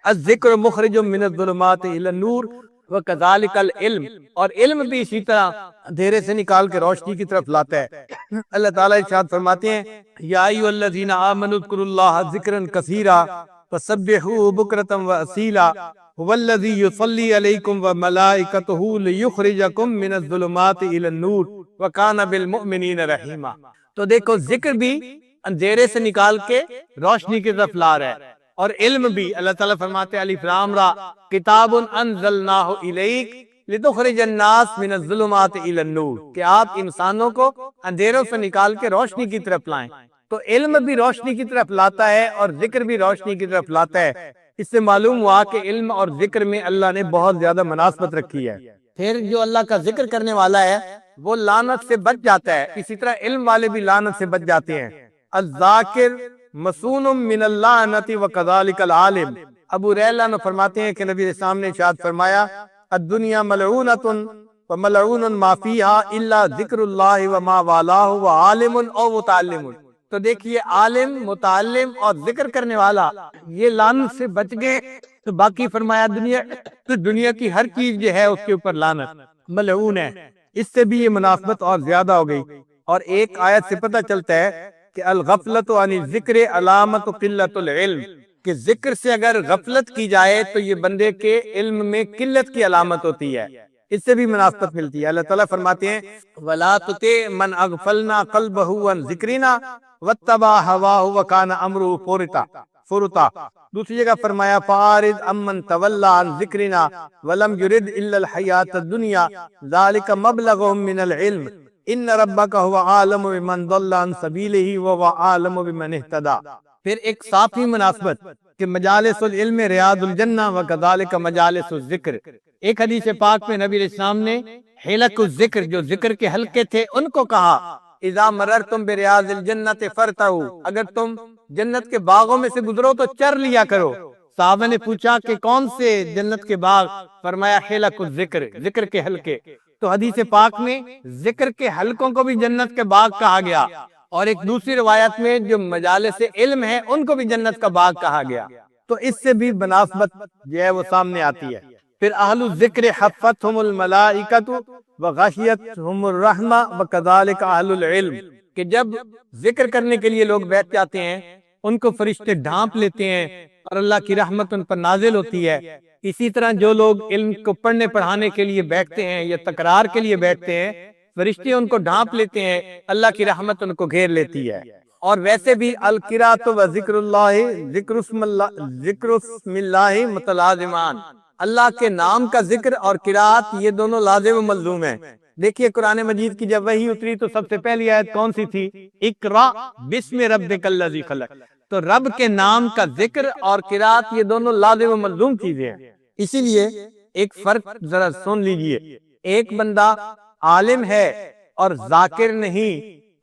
الذکر مخرج من الظلمات الی النور وکذالک العلم، اور علم بھی اسی طرح اندھیرے سے نکال کے روشنی کی طرف لاتا ہے۔ اللہ تعالیٰ ارشاد فرماتے ہیں یا ایھا الذین آمنوا اذکروا اللہ ذکرا کثیرا وسبحوہ بکرۃ واصیلا هو الذی یصلی علیکم وملائکتہ لیخرجکم من الظلمات الی النور وکان بالمؤمنین رحیما۔ تو دیکھو ذکر بھی اندھیرے سے نکال کے روشنی کی طرف لا رہا ہے، اور علم بھی اللہ تعالیٰ فرماتے ہیں الف لام را کتاب انزلناہ الیک لتخرج الناس من الظلمات الی النور، کہ آپ انسانوں کو اندھیروں سے نکال کے روشنی کی طرف لائیں۔ تو علم بھی روشنی کی طرف لاتا ہے اور ذکر بھی روشنی کی طرف لاتا ہے۔ اس سے معلوم ہوا کہ علم اور ذکر میں اللہ نے بہت زیادہ مناسبت رکھی ہے۔ پھر جو اللہ کا ذکر کرنے والا ہے وہ لعنت سے بچ جاتا ہے، اسی طرح علم والے بھی لعنت سے بچ جاتے ہیں۔ الذاکر مسون من اللعنت وکذالک العالم۔ ابو ریلہ نے فرماتے ہیں کہ نبی اسلام نے ارشاد فرمایا الدنیا ملعونۃ وملعون ما فیہا الا ذکر اللہ وما والاہ وعالم او متعلم۔ تو دیکھیے عالم، متعلم اور ذکر کرنے والا یہ لعنت سے بچ گئے، تو باقی فرمایا دنیا کی ہر چیز جو ہے اس کے اوپر لعنت ملعون ہے۔ اس سے بھی یہ مناسبت اور زیادہ ہو گئی۔ اور ایک آیت سے پتہ چلتا ہے کہ الغفلۃ عن الذکر علامت قلت العلم، کہ ذکر سے اگر غفلت کی جائے تو یہ بندے کے علم میں قلت کی علامت ہوتی ہے، اس سے بھی مناسبت ملتی ہے۔ اللہ تعالیٰ فرماتے ہیں وَلَا تُطِعْ مَنْ أَغْفَلْنَا قَلْبَهُ عَنْ ذِكْرِنَا وَاتَّبَعَ هَوَاهُ وَكَانَ أَمْرُهُ فُرُطًا۔ دوسری جگہ فرمایا فَأَعْرِضْ عَمَّنْ تَوَلَّىٰ عَنْ ذِكْرِنَا وَلَمْ يُرِدْ إِلَّا الْحَيَاةَ الدُّنْيَا ذَلِكَ مَبْلَغُهُم مِّنَ الْعِلْمِ إِنَّ رَبَّكَ هُوَ أَعْلَمُ بِمَنْ ضَلَّ عَنْ سَبِيلِهِ وَهُوَ أَعْلَمُ بِمَنِ اهْتَدَىٰ۔ پھر ایک صافی مناسبت کہ مجالس العلم ریاض الجنہ وکذالک مجالس الذکر۔ ایک حدیث پاک میں نبی علیہ السلام نے حلق الذکر، جو ذکر کے حلقے تھے، ان کو کہا اذا مررتم بریاض الجنۃ فرتعوا، اگر تم جنت کے باغوں میں سے گزرو تو چر لیا کرو۔ صحابہ نے پوچھا کہ کون سے جنت کے باغ؟ فرمایا حلق الذکر، ذکر کے حلقے۔ تو حدیث پاک میں ذکر کے حلقوں کو بھی جنت کے باغ کہا گیا، اور ایک دوسری روایت میں جو مجالس علم ہے ان کو بھی جنت کا باغ کہا گیا۔ تو اس سے بھی مناسبت جو ہے وہ سامنے آتی ہے۔ پھر اہل الذکر حفتہم الملائکۃ وغشیتہم الرحمہ وکذالک اہل العلم، کہ جب ذکر کرنے کے لیے لوگ بیٹھ جاتے ہیں ان کو فرشتے ڈھانپ لیتے ہیں اور اللہ کی رحمت ان پر نازل ہوتی ہے۔ اسی طرح جو لوگ علم کو پڑھنے پڑھانے کے لیے بیٹھتے ہیں یا تکرار کے لیے بیٹھتے ہیں، فرشتے ان کو ڈھانپ لیتے ہیں، اللہ کی رحمت ان کو گھیر لیتی ہے۔ اور ویسے بھی القراءۃ و ذکر اللہ، ذکر اسم اللہ متلازمان، اللہ کے نام کا ذکر اور قراءت یہ دونوں لازم و ملزوم ہیں۔ دیکھیے قرآن مجید کی جب وحی اتری تو سب سے پہلی آیت کون سی تھی؟ اقرأ بسم ربک الذی خلق۔ تو رب کے نام کا ذکر اور قراءت یہ دونوں لازم و ملزوم چیزیں ہیں۔ اسی لیے ایک فرق ذرا سن لیجئے، ایک بندہ عالم ہے اور ذاکر نہیں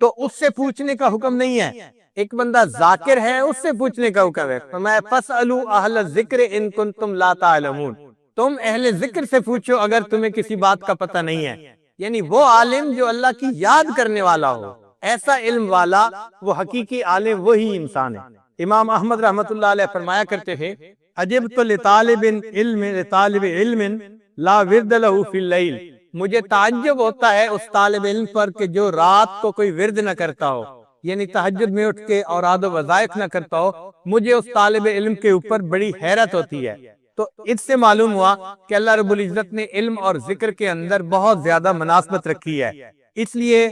تو اس سے پوچھنے کا حکم نہیں ہے۔ ایک بندہ ذاکر ہے اس سے پوچھنے کا حکم ہے۔ فرمایا فَاسْأَلُوا أَهْلَ الذِّكْرِ إِن كُنتُمْ لَا تَعْلَمُونَ، تم اہل ذکر سے پوچھو اگر تمہیں کسی بات کا پتہ نہیں ہے۔ یعنی وہ عالم جو اللہ کی یاد کرنے والا ہو، ایسا علم والا، وہ حقیقی عالم وہی انسان ہے۔ امام احمد رحمۃ اللہ علیہ فرمایا کرتے تھے عجبت لطالب علم لا ورد له فی اللیل، مجھے تعجب ہوتا ہے اس طالب علم پر کہ جو رات کو کوئی ورد نہ کرتا ہو، یعنی تہجد میں اٹھ کے اوراد و وظائف نہ کرتا ہو، مجھے اس طالب علم کے اوپر بڑی حیرت ہوتی ہے۔ تو اس سے معلوم ہوا کہ اللہ رب العزت نے علم اور ذکر کے اندر بہت زیادہ مناسبت رکھی ہے۔ اس لیے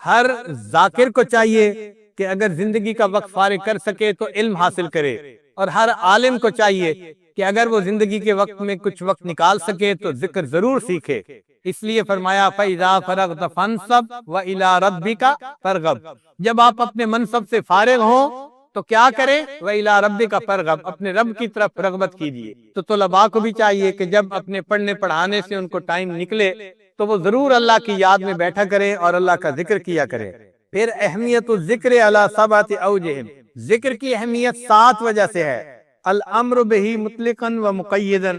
ہر ذاکر کو چاہیے کہ اگر زندگی کا وقت فارغ کر سکے تو علم حاصل کرے، اور ہر عالم کو چاہیے کہ اگر وہ زندگی کے وقت میں کچھ وقت نکال سکے تو ذکر ضرور سیکھے۔ اس لیے فرمایا فَإِذَا فَرَغْتَ فَانْصَبْ وَإِلَىٰ رَبِّكَ فَارْغَب، جب آپ اپنے منصب سے فارغ ہوں تو کیا کریں؟ وَإِلَىٰ رَبِّكَ فَارْغَب، اپنے رب کی طرف رغبت کیجیے۔ تو طلباء کو بھی چاہیے کہ جب اپنے پڑھنے پڑھانے سے ان کو ٹائم نکلے تو وہ ضرور اللہ کی یاد میں بیٹھا کریں اور اللہ کا ذکر کیا کریں۔ پھر اہمیت الذکر علی سبعۃ اوجہ، ذکر کی اہمیت 7 وجہ سے ہے۔ الامر بہ مطلقا و مقیدا،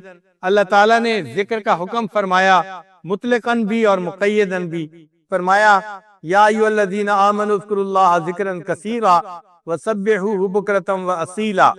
اللہ تعالیٰ نے ذکر کا حکم فرمایا مطلقاً بھی اور مقیداً بھی۔ فرمایا یا ایھا الذین آمنوا اذکروا اللہ ذکرا کثیرا وسبحوہ بکرۃ واصیلا،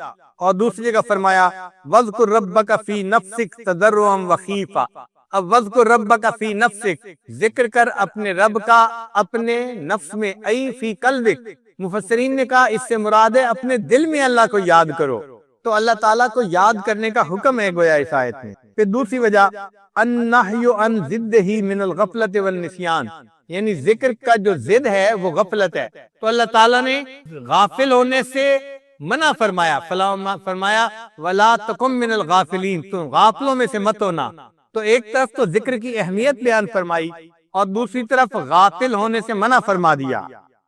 اور دوسری جگہ فرمایا وَاذْكُرْ رَبَّكَ فِي نَفْسِكَ تَضَرُّعًا وَخِيفَةً۔ اب وَاذْكُرْ رَبَّكَ فِي نَفْسِكَ، ذکر کر اپنے رب کا اپنے نفس میں، ای فی قلبک، مفسرین نے کہا اس سے مراد ہے اپنے دل میں اللہ کو یاد کرو۔ تو اللہ تعالیٰ کو یاد کرنے کا حکم ہے گویا اس آیت میں۔ پھر دوسری وجہ النہی عن ضدہ من الغفلۃ والنسیان، یعنی ذکر کا جو ضد ہے وہ غفلت ہے، تو اللہ تعالیٰ نے غافل ہونے سے منع فرمایا، فرمایا وَلَا تَكُن مِّنَ الْغَافِلِينَ، تو غافلوں میں سے مت ہونا۔ تو ایک طرف تو ذکر کی اہمیت بیان فرمائی اور دوسری طرف غافل ہونے سے منع فرما دیا۔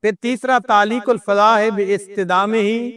پھر تیسرا تعلیق الفلاح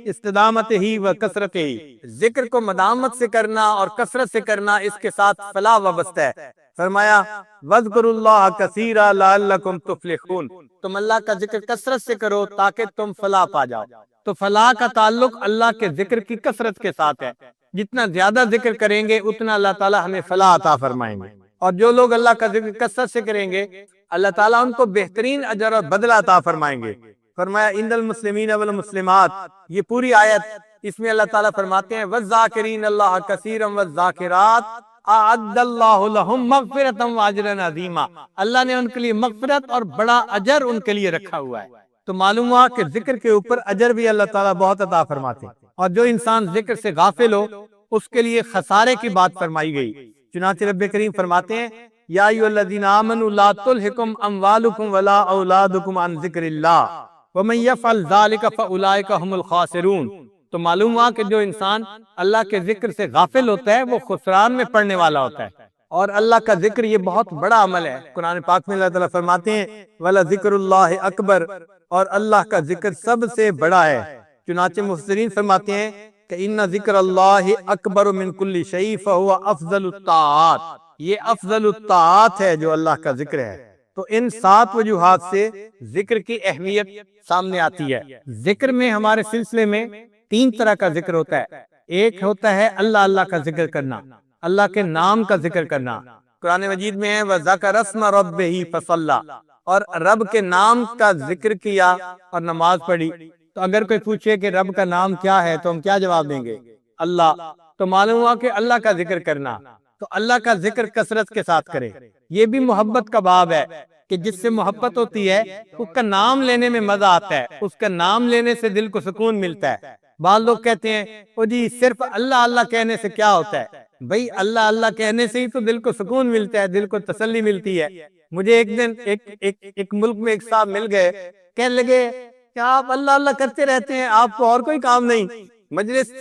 استدامت ہی و کثرت ہی، ذکر کو مدامت سے کرنا اور کثرت سے کرنا، اس کے ساتھ فلاح وابستہ ہے۔ فرمایا وَاذْكُرُوا اللَّهَ كَثِيرًا لَعَلَّكُمْ تُفْلِحُونَ، تم اللہ کا ذکر کثرت سے کرو تاکہ تم فلاح پا جاؤ۔ تو فلاح کا تعلق اللہ کے ذکر کی کثرت کے ساتھ ہے، جتنا زیادہ ذکر کریں گے اتنا اللہ تعالیٰ ہمیں فلاح عطا فرمائیں گے، اور جو لوگ اللہ کا ذکر کثرت سے کریں گے اللہ تعالیٰ ان کو بہترین اجر اور بدلہ عطا فرمائیں گے۔ فرمایا ان المسلمین والمسلمات، یہ پوری آیت اس میں اللہ تعالیٰ فرماتے ہیں والذاکرین اللہ کثیرا والذاکرات اعد اللہ لہم مغفرۃ واجرا عظیما، اللہ نے ان کے لیے مغفرت اور بڑا اجر ان کے لیے رکھا ہوا ہے۔ تو معلوم ہوا کہ ذکر کے اوپر اجر بھی اللہ تعالیٰ بہت عطا فرماتے ہیں، اور جو انسان ذکر سے غافل ہو اس کے لیے خسارے کی بات فرمائی گئی۔ چنانچہ رب کریم فرماتے ہیں یا ایھا الذین آمنوا لا تلھکم اموالکم ولا اولادکم عن ذکر اللہ ومن یفعل ذلک فاولئک ھم الخاسرون۔ تو معلوم ہوا کہ جو انسان اللہ کے ذکر سے غافل ہوتا ہے وہ خسران میں پڑنے والا ہوتا ہے، اور اللہ کا ذکر یہ بہت بڑا عمل ہے۔ قرآن پاک میں اللہ تعالیٰ فرماتے ہیں وَلَذِکْرُ اللَّهِ اکبر، اور اللہ کا ذکر سب سے بڑا ہے۔ چنانچہ مفسرین فرماتے ہیں کہ ان ذکر اللہ اکبر من کل شیء فہو افضل الطاعات، یہ افضل الطاعات ہے جو اللہ کا ذکر ہے۔ تو ان 7 وجوہات سے ذکر کی اہمیت سامنے آتی ہے۔ ذکر میں ہمارے سلسلے میں 3 طرح کا ذکر ہوتا ہے۔ ایک ہوتا ہے اللہ اللہ کا ذکر کرنا، اللہ کے نام کا ذکر کرنا۔ قرآن مجید میں ہے وَذَكَرَ اسْمَ رَبِّهِ فَصَلَّى، اور رب کے نام کا ذکر کیا اور نماز پڑھی۔ تو اگر کوئی پوچھے کہ رب کا نام کیا ہے تو ہم کیا جواب دیں گے؟ اللہ۔ تو معلوم ہوا کہ اللہ کا ذکر کرنا، تو اللہ کا ذکر کثرت کے ساتھ کرے۔ یہ بھی محبت کا باب ہے کہ جس سے محبت ہوتی ہے اس کا نام لینے میں مزہ آتا ہے، اس کا نام لینے سے دل کو سکون ملتا ہے۔ بعض لوگ کہتے ہیں او جی صرف اللہ اللہ کہنے سے کیا ہوتا ہے؟ بھئی اللہ اللہ کہنے سے ہی تو دل کو سکون ملتا ہے، دل کو تسلی ملتی ہے۔ مجھے ایک دن ایک ملک میں ایک صاحب مل گئے، کہنے لگے کہ آپ اللہ اللہ کرتے رہتے ہیں، آپ کو اور کوئی کام نہیں؟ مجلس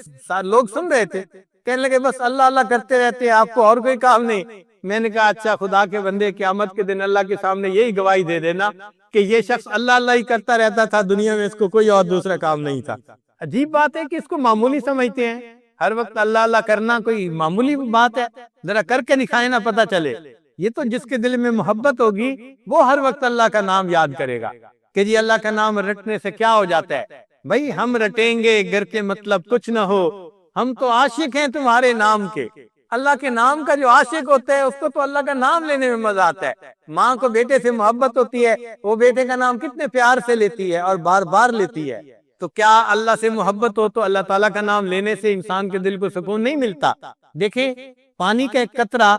لوگ سن رہے تھے، کہنے لگے بس اللہ اللہ کرتے رہتے ہیں، آپ کو اور کوئی کام نہیں۔ میں نے کہا اچھا خدا کے بندے، قیامت کے دن اللہ کے سامنے یہی گواہی دے دینا کہ یہ شخص اللہ اللہ ہی کرتا رہتا تھا، دنیا میں اس کو کوئی اور دوسرا کام نہیں تھا۔ عجیب بات ہے کہ اس کو معمولی سمجھتے ہیں، ہر وقت اللہ اللہ کرنا کوئی معمولی بات ہے، ذرا کر کے دکھائیں نا پتہ چلے۔ یہ تو جس کے دل میں محبت ہوگی وہ ہر وقت اللہ کا نام یاد کرے گا کہ جی اللہ کا نام رٹنے سے کیا ہو جاتا ہے؟ بھائی ہم رٹیں گے گر کے مطلب کچھ نہ ہو، ہم تو عاشق ہیں تمہارے نام کے۔ اللہ کے نام کا جو عاشق ہوتا ہے اس کو تو اللہ کا نام لینے میں مزہ آتا ہے۔ ماں کو بیٹے سے محبت ہوتی ہے، وہ بیٹے کا نام کتنے پیار سے لیتی ہے اور بار بار لیتی ہے۔ تو کیا اللہ سے محبت ہو تو اللہ تعالیٰ کا نام لینے سے انسان کے دل کو سکون نہیں ملتا؟ دیکھیں پانی کا ایک قطرہ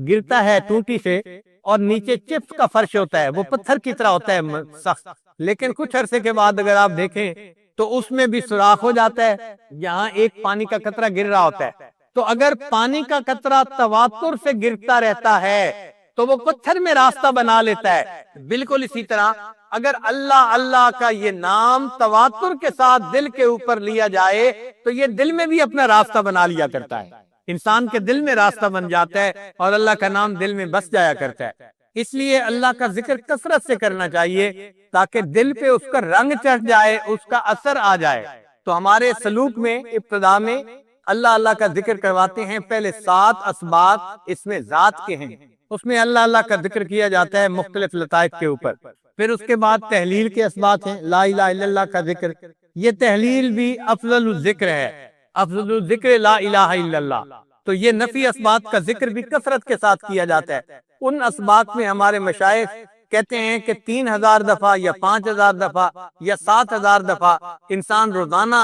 گرتا ہے ٹوٹی سے اور نیچے چپس کا فرش ہوتا ہے، وہ پتھر کی طرح ہوتا ہے سخت، لیکن کچھ عرصے کے بعد اگر آپ دیکھیں تو اس میں بھی سوراخ ہو جاتا ہے جہاں ایک پانی کا قطرہ گر رہا ہوتا ہے۔ تو اگر پانی کا قطرہ تواتر سے گرتا رہتا ہے تو وہ پتھر میں راستہ بنا لیتا ہے۔ بالکل اسی طرح اگر اللہ اللہ کا یہ نام تواتر کے ساتھ دل کے اوپر لیا جائے تو یہ دل میں بھی اپنا راستہ بنا لیا کرتا ہے، انسان کے دل میں راستہ بن جاتا ہے اور اللہ کا نام دل میں بس جایا کرتا ہے۔ اس لیے اللہ کا ذکر کثرت سے کرنا چاہیے تاکہ دل پہ اس کا رنگ چڑھ جائے، اس کا اثر آ جائے۔ تو ہمارے سلوک میں ابتدا میں اللہ اللہ کا ذکر کرواتے ہیں، پہلے 7 اسباط اس میں ذات کے ہیں، اس میں اللہ اللہ کا ذکر کیا جاتا ہے مختلف لطائف کے اوپر۔ پھر اس کے بعد تحلیل کے اسباط ہیں، لا الہ الا اللہ کا ذکر، یہ تحلیل بھی افضل الذکر ہے، افضل الذکر لا الہ الا اللہ۔ تو یہ نفی اسباط کا ذکر بھی کثرت کے ساتھ کیا جاتا ہے۔ ان اسباط میں ہمارے مشائخ کہتے ہیں کہ 3000 دفعہ یا 5000 دفعہ یا 7000 دفعہ انسان روزانہ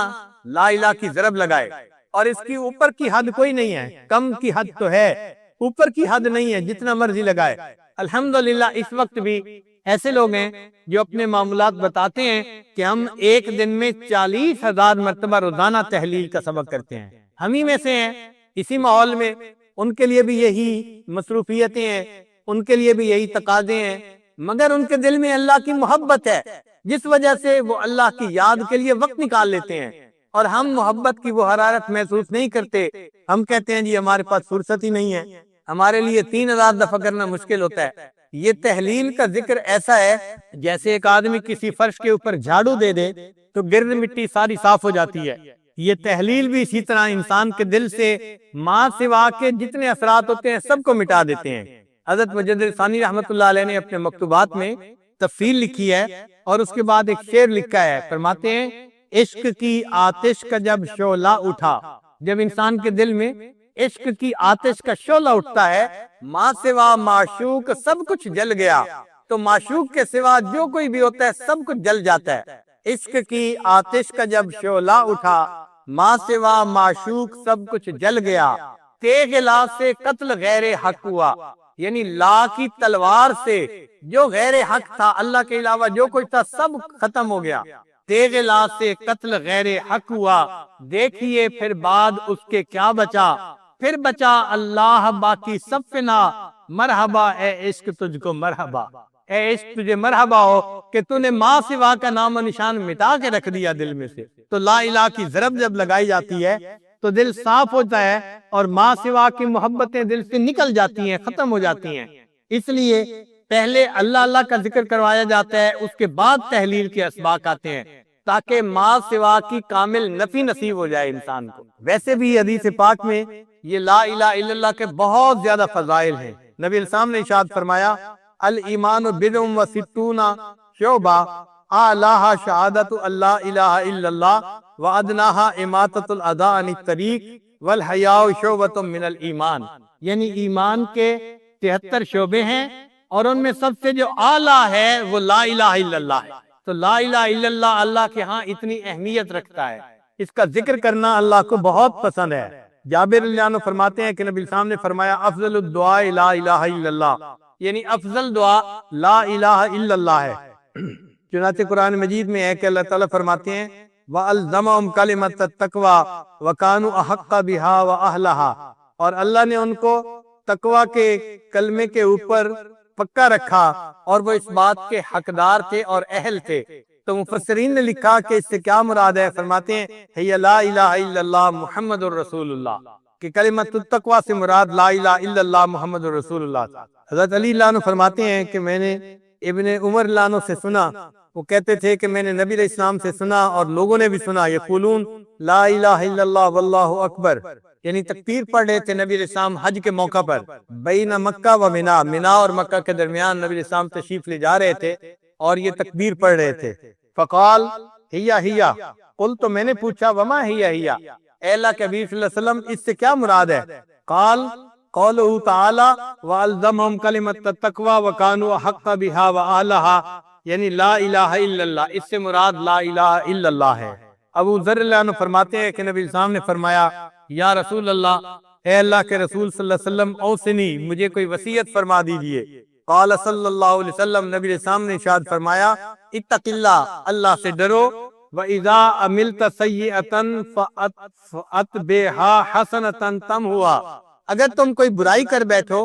لا الہ کی ضرب لگائے اور اس کی اوپر کی حد کوئی نہیں ہے، کم کی حد تو ہے، اوپر کی حد نہیں ہے، جتنا مرضی لگائے۔ الحمدللہ اس وقت بھی ایسے لوگ ہیں جو اپنے معاملات بتاتے ہیں کہ ہم ایک دن میں 40,000 مرتبہ روزانہ تحلیل کا سبق کرتے ہیں، ہم ہی میں سے ہیں، اسی ماحول میں ان کے لیے بھی یہی مصروفیتیں ہیں، ان کے لیے بھی یہی تقاضے ہیں، مگر ان کے دل میں اللہ کی محبت ہے، جس وجہ سے وہ اللہ کی یاد کے لیے وقت نکال لیتے ہیں، اور ہم محبت کی وہ حرارت محسوس نہیں کرتے۔ ہم کہتے ہیں جی ہمارے پاس فرصت ہی نہیں ہے، ہمارے لیے 3,000 دفعہ کرنا مشکل ہوتا ہے۔ یہ تحلیل کا ذکر ایسا ہے جیسے ایک آدمی کسی فرش کے اوپر جھاڑو دے دے تو گرد مٹی ساری صاف ہو جاتی ہے۔ یہ تحلیل بھی اسی طرح انسان کے دل سے ماں سوا کے جتنے اثرات ہوتے ہیں سب کو مٹا دیتے ہیں۔ حضرت مجدد ثانی رحمۃ اللہ علیہ نے اپنے مکتوبات میں تفصیل لکھی ہے اور اس کے بعد ایک شعر لکھا ہے، فرماتے ہیں عشق کی آتش کا جب شعلہ اٹھا، جب انسان کے دل میں عشق کی آتش کا شعلہ اٹھتا ہے، ماں سوا معشوق سب کچھ جل گیا، تو معشوق کے سوا جو کوئی بھی ہوتا ہے سب کچھ جل جاتا ہے۔ عشق کی آتش کا جب شعلہ اٹھا، ماں سوا معشوق سب کچھ جل گیا، تیغ لا سے قتل غیر حق ہوا، یعنی لا کی تلوار سے جو غیر حق تھا، اللہ کے علاوہ جو کچھ تھا سب ختم ہو گیا، تیغ لا سے قتل غیر حق ہوا، دیکھیے پھر بعد اس کے کیا بچا، پھر بچا اللہ باقی سب فنا، مرحبا اے عشق تجھ کو مرحبا، اے عشق تجھے مرحبا ہو کہ تو نے ماں سوا کا نام و نشان مٹا کے رکھ دیا دل میں سے۔ تو لا الہ کی ضرب جب لگائی جاتی ہے تو دل صاف ہوتا ہے اور ماں سوا کی محبتیں دل سے نکل جاتی ہیں، ختم ہو جاتی ہیں۔ اس لیے پہلے اللہ اللہ کا ذکر کروایا جاتا ہے، اس کے بعد تحلیل کے اسباق آتے ہیں تاکہ ماں سوا کی کامل نفی نصیب ہو جائے انسان کو۔ ویسے بھی حدیث پاک میں یہ لا الہ الا اللہ کے بہت زیادہ فضائل ہیں۔ نبی الاسلام نے ارشاد فرمایا الایمان بضع و ستون شعبہ، اعلیھا شہادت اللہ الہ الا اللہ وادناھا اماطۃ الاذی عن الطریق والحیاء شعبۃ من الایمان، یعنی ایمان کے 73 شعبے ہیں اور ان میں سب سے جو اعلیٰ ہے وہ لا الہ الا اللہ ہے۔ تو لا الہ الا اللہ اللہ کے ہاں اتنی اہمیت رکھتا ہے، اس کا ذکر کرنا اللہ کو بہت پسند ہے۔ جابر رضی اللہ عنہ فرماتے ہیں کہ نبی الاسلام نے فرمایا افضل الدعاء لا الہ الا اللہ، یعنی افضل دعا لا الہ الا اللہ ہے۔ چنانچہ قرآن مجید میں ہے کہ اللہ تعالیٰ فرماتے ہیں وَأَلْزَمَهُمْ كَلِمَةَ التَّقْوَى وَكَانُوا أَحَقَّ بِهَا وَأَهْلَهَا، اور اللہ نے ان کو تقوی کے کلمے کے اوپر پکا رکھا اور وہ اس بات کے حقدار تھے اور اہل تھے۔ تو مفسرین نے لکھا کہ اس سے کیا مراد ہے، فرماتے ہیں ہی لا الہ الا اللہ محمد الرسول اللہ، کہ کلمۃ التقوی سے مراد لا الہ الا اللہ محمد الرسول اللہ۔ حضرت علی اللہ عنہ فرماتے ہیں کہ میں نے ابن عمر اللہ عنہ سے سنا، وہ کہتے تھے کہ میں نے نبی علیہ السلام سے سنا اور لوگوں نے بھی سنا، یقولون لا الہ الا اللہ واللہ اکبر، یعنی تکبیر پڑھ رہے تھے نبی علیہ السلام حج کے موقع پر، بین مکہ و منا، منا اور مکہ کے درمیان نبی علیہ السلام تشریف لے جا رہے تھے اور یہ تکبیر پڑھ رہے تھے۔ فقال ہیا ہیا، قل تو میں نے پوچھا وما ہیا ہیا، اے اللہ کے حبیب صلی اللہ علیہ وسلم اس سے کیا مراد ہے؟ قال قولہ تعالی وَأَلْزَمَهُمْ كَلِمَةَ التَّقْوَى وَكَانُوا أَحَقَّ بِهَا وَأَهْلَهَا، یعنی لا الہ الا اللہ، اس سے مراد لا الہ الا اللہ ہے۔ ابو ذر اللہ عنہ فرماتے ہیں کہ نبی الاسلام نے فرمایا یا رسول اللہ، اے اللہ کے رسول صلی اللہ علیہ وسلم اوصنی، مجھے کوئی وصیت فرما دیجئے۔ قال صلی اللہ علیہ وسلم، نبی الاسلام نے ارشاد فرمایا اتق اللہ، اللہ سے ڈرو، وَإِذَا عَمِلْتَ سَيِّئَةً فَأَتْبِعْهَا حَسَنَةً تَمْحُوهَا، اگر تم کوئی برائی کر بیٹھو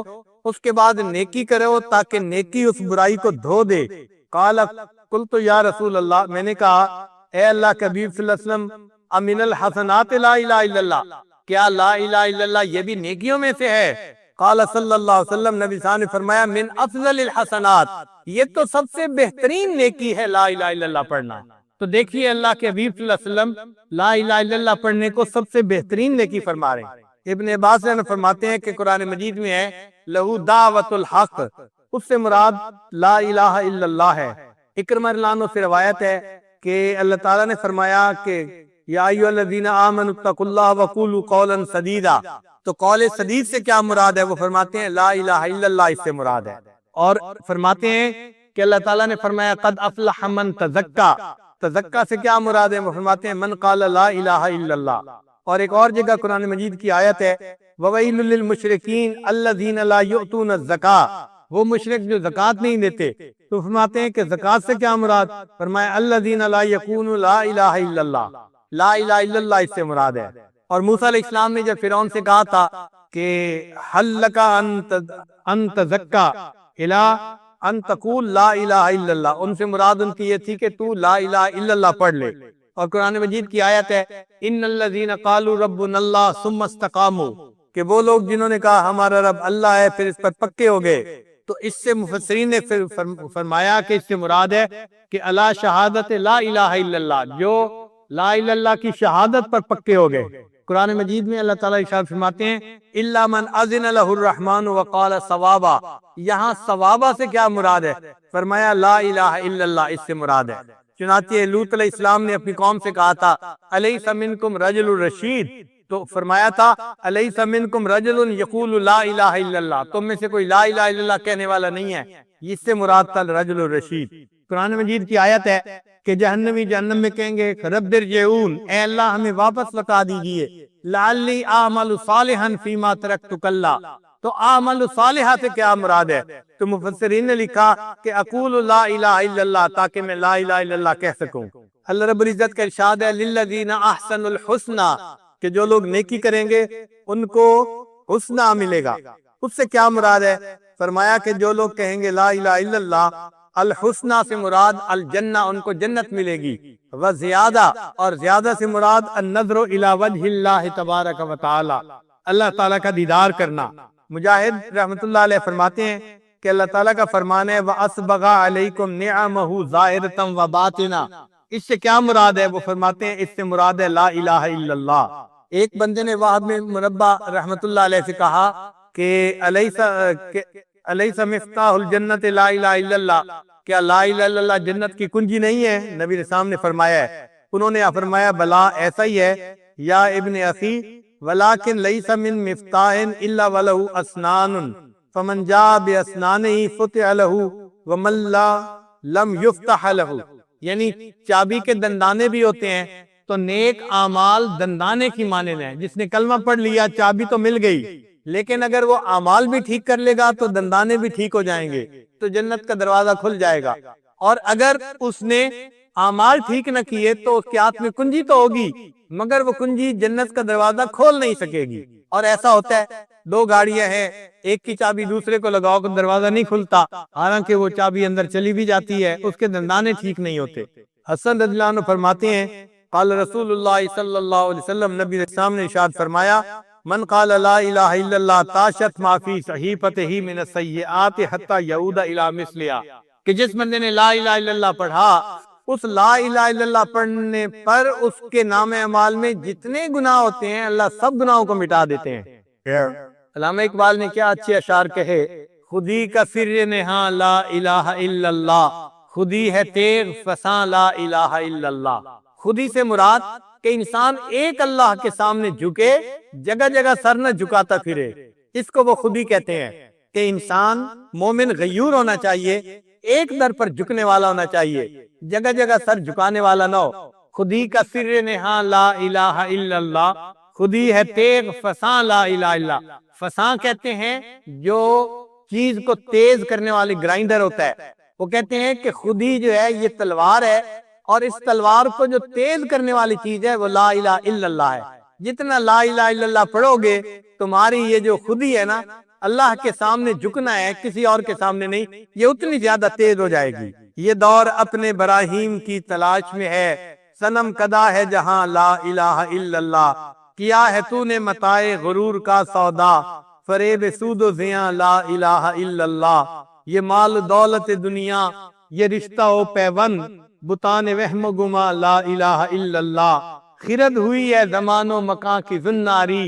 اس کے بعد نیکی کرو تاکہ نیکی اس برائی کو دھو دے۔ قال قلت یا رسول اللہ، میں نے کہا اے اللہ کے حبیب صلی اللہ علیہ وسلم امن الحسنات لا الہ الا اللہ، کیا لا الہ الا اللہ یہ بھی نیکیوں میں سے ہے؟ قال صلی اللہ علیہ وسلم، نبی صاحب نے فرمایا من افضل الحسنات، یہ تو سب سے بہترین نیکی ہے لا الہ الا اللہ پڑھنا۔ تو دیکھیے اللہ کے حبیب صلی اللہ علیہ وسلم لا الہ الا اللہ پڑھنے کو سب سے بہترین نیکی فرما رہے ہیں۔ ابن عباس نے فرماتے ہیں کہ قرآن مجید میں ہے لہو دعوت الحق، اس سے مراد لا الہ الا اللہ ہے۔ اکرمہ رضی اللہ عنہ سے روایت ہے کہ اللہ تعالیٰ نے فرمایا کہ یا ایھا الذین آمنوا اتقوا اللہ وقولوا قولا سدیدا، تو قول سدید سے کیا مراد ہے؟ وہ فرماتے ہیں لا الہ الا اللہ اس سے مراد ہے۔ اور فرماتے ہیں کہ اللہ تعالیٰ نے فرمایا قد افلح من تزکا، تزکا سے کیا مراد ہے؟ وہ فرماتے ہیں من قال لا الہ الا اللہ۔ اور ایک اور جگہ قرآن مجید کی آیت ہے وَوَيْلٌ لِّلْمُشْرِكِينَ الَّذِينَ لَا يُؤْتُونَ الزَّكَاةَ، وہ مشرک جو زکوٰۃ نہیں دیتے۔ تو فرماتے ہیں کہ زکوٰۃ سے کیا مراد؟ فرمایا الَّذِينَ لَا يَقُولُونَ لَا إِلَٰهَ إِلَّا اللَّهُ، لا الہ الا اللہ اس سے مراد ہے۔ اور موسیٰ علیہ السلام نے جب فرعون سے کہا تھا کہ هَلْ لَكَ أَن تَزَكَّىٰ إِلَىٰ أَن تَقُولَ لَا إِلَٰهَ إِلَّا اللَّهُ، ان سے مراد ان کی یہ تھی کہ تو لا الہ الا اللہ پڑھ لے۔ اور قرآن مجید کی آیت ہے ان الذین قالوا ربنا اللہ ثم استقاموا، کہ وہ لوگ جنہوں نے کہا ہمارا رب اللہ ہے پھر اس پر پکے ہو گئے۔ تو اس سے مفسرین نے فرمایا کہ اس سے مراد ہے کہ اللہ شہادت لا الہ الا اللہ، جو لا الہ الا اللہ کی شہادت پر پکے ہو گئے۔ قرآن مجید میں اللہ تعالیٰ ارشاد فرماتے ہیں الا من اذن له الرحمن وقال صوابا، یہاں صوابا سے کیا مراد ہے؟ فرمایا لا الہ الا اللہ اس سے مراد ہے۔ چنانچہ لوط علیہ السلام نے اپنی قوم سے کہا تھا الیس منکم رجل رشید، تو فرمایا تھا الیس منکم رجل یقول لا الہ الا اللہ، تم میں سے کوئی لا الہ الا اللہ کہنے والا نہیں ہے، اس سے مراد تھا رجل الرشید۔ قرآن مجید کی آیت ہے کہ جہنمی جہنم میں کہیں گے رب ارجعون، اے اللہ ہمیں واپس لوٹا دیجئے، لعلی اعمل صالحا فیما ترکت کلا، تو اعمل صالحہ سے کیا مراد ہے؟ تو مفسرین نے لکھا کہ اقول لا الہ الا اللہ، تاکہ میں لا الہ الا اللہ کہہ سکوں۔ اللہ رب العزت کا ارشاد ہے للذین احسنوا الحسنی، کہ جو لوگ نیکی کریں گے ان کو حسنہ ملے گا۔ اس سے کیا مراد ہے؟ فرمایا کہ جو لوگ کہیں گے لا الہ الا اللہ، الحسنہ سے مراد الجنہ، ان کو جنت ملے گی، وزیادہ، اور زیادہ سے مراد النظر الی وجہ اللہ تبارک و تعالی، اللہ تعالیٰ کا دیدار کرنا۔ مجاہد رحمت اللہ علیہ فرماتے ہیں کہ اللہ تعالیٰ کا فرمان ہے وَأَسْبَغَ عَلَيْكُمْ نِعَمَهُ ظَاهِرَةً وَبَاطِنًا، اس سے کیا مراد ہے؟ وہ فرماتے ہیں اس سے مراد ہے لا الہ الا اللہ۔ ایک بندے نے وہاب میں مربع رحمت اللہ علیہ سے کہا کہ الیس مفتاح الجنت لا الہ الا اللہ، کیا لا الہ الا اللہ جنت کی کنجی نہیں ہے؟ نبی علیہ السلام نے فرمایا ہے، انہوں نے فرمایا بلا ایسا ہی ہے یا ابن اخی، ولیکن لیس من مفتاح الا ولہ اسنان فمن جاء باسنانہ فتح لہ ومن لا لم یفتح لہ، یعنی چابی کے دندانے بھی ہوتے ہیں، تو نیک اعمال دندانے کی مانند ہیں۔ جس نے کلمہ پڑھ لیا چابی تو مل گئی، لیکن اگر وہ اعمال بھی ٹھیک کر لے گا تو دندانے بھی ٹھیک ہو جائیں گے، تو جنت کا دروازہ کھل جائے گا۔ اور اگر اس نے اعمال ٹھیک نہ کیے تو اس کے ہاتھ میں کنجی تو ہوگی، مگر وہ کنجی جنت کا دروازہ کھول نہیں سکے گی۔ اور ایسا ہوتا ہے دو گاڑیاں ہیں، ایک کی چابی دوسرے کو لگاؤ تو دروازہ نہیں کھلتا، حالانکہ وہ چابی اندر چلی بھی جاتی ہے، اس کے دندانے ٹھیک نہیں ہوتے۔ حسن رضی اللہ عنہ فرماتے ہیں قال رسول اللہ صلی اللہ علیہ وسلم، نبی علیہ السلام نے ارشاد فرمایا من قال لا الہ الا اللہ تاشت ما فی صحیفتہ من السیئات حتی یعود الی مثلہا، کہ جس بندے نے لا الہ الا اللہ پڑھا، اس لا الہ الا اللہ پڑھنے پر اس کے نام اعمال میں جتنے گناہ ہوتے ہیں اللہ سب گناہوں کو مٹا دیتے ہیں۔ علامہ اقبال نے کیا اچھے اشعار کہے، خودی کا سر نہاں لا الہ الا اللہ، خودی ہے تیغ فساں لا الہ الا اللہ۔ خودی سے مراد کہ انسان ایک اللہ کے سامنے جھکے، جگہ جگہ سر نہ جھکاتا پھرے، اس کو وہ خودی کہتے ہیں، کہ انسان مومن غیور ہونا چاہیے، ایک در پر جھکنے والا ہونا چاہیے، جگہ جگہ سر جھکانے والا نہ ہو۔ خودی کا سر نہاں لا الہ الا اللہ، خودی ہے تیغ فساں لا الہ الا اللہ۔ فساں کہتے ہیں جو چیز کو تیز کرنے والی گرائنڈر ہوتا ہے، وہ کہتے ہیں کہ خودی جو ہے یہ تلوار ہے، اور اس تلوار کو جو تیز کرنے والی چیز ہے وہ لا الہ الا اللہ ہے۔ جتنا لا الہ الا اللہ پڑھو گے تمہاری یہ جو خودی ہے نا، اللہ کے سامنے جھکنا ہے کسی اور کے سامنے نہیں، یہ اتنی زیادہ تیز ہو جائے گی۔ یہ دور اپنے براہیم کی تلاش میں ہے، صنم کدا ہے جہاں لا الہ الا اللہ، کیا ہے تو نے متاع غرور کا سودا، فریب سود و زیاں لا الہ الا اللہ۔ یہ مال دولت دنیا، یہ رشتہ و پیوند، بتان وہم و گما لا الہ الا اللہ۔ خرد ہوئی ہے زمان و مکان کی زناری،